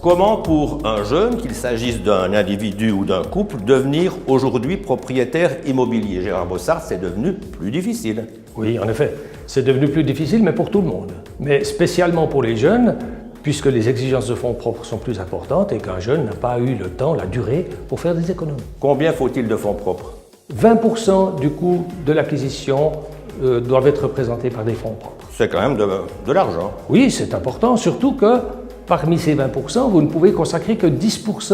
Comment pour un jeune, qu'il s'agisse d'un individu ou d'un couple, devenir aujourd'hui propriétaire immobilier? Gérard Bossard, c'est devenu plus difficile. Oui, en effet, c'est devenu plus difficile, mais pour tout le monde. Mais spécialement pour les jeunes, puisque les exigences de fonds propres sont plus importantes et qu'un jeune n'a pas eu le temps, la durée, pour faire des économies. Combien faut-il de fonds propres? 20% du coût de l'acquisition doivent être représentés par des fonds propres. C'est quand même de l'argent. Oui, c'est important, surtout que parmi ces 20%, vous ne pouvez consacrer que 10%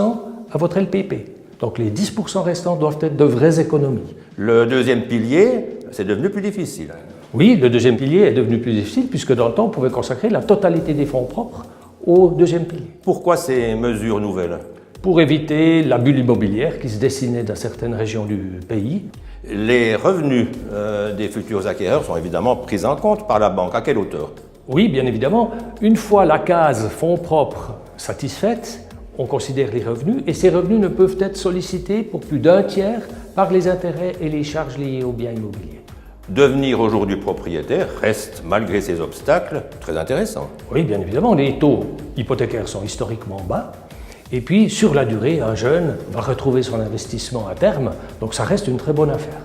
à votre LPP. Donc les 10% restants doivent être de vraies économies. Le deuxième pilier, c'est devenu plus difficile. Oui, le deuxième pilier est devenu plus difficile puisque dans le temps, on pouvait consacrer la totalité des fonds propres au deuxième pilier. Pourquoi ces mesures nouvelles? Pour éviter la bulle immobilière qui se dessinait dans certaines régions du pays. Les revenus des futurs acquéreurs sont évidemment pris en compte par la banque. À quelle hauteur? Oui, bien évidemment. Une fois la case fonds propres satisfaite, on considère les revenus et ces revenus ne peuvent être sollicités pour plus d'un tiers par les intérêts et les charges liées aux biens immobiliers. Devenir aujourd'hui propriétaire reste, malgré ces obstacles, très intéressant. Oui, bien évidemment, les taux hypothécaires sont historiquement bas. Et puis, sur la durée, un jeune va retrouver son investissement à terme, donc ça reste une très bonne affaire.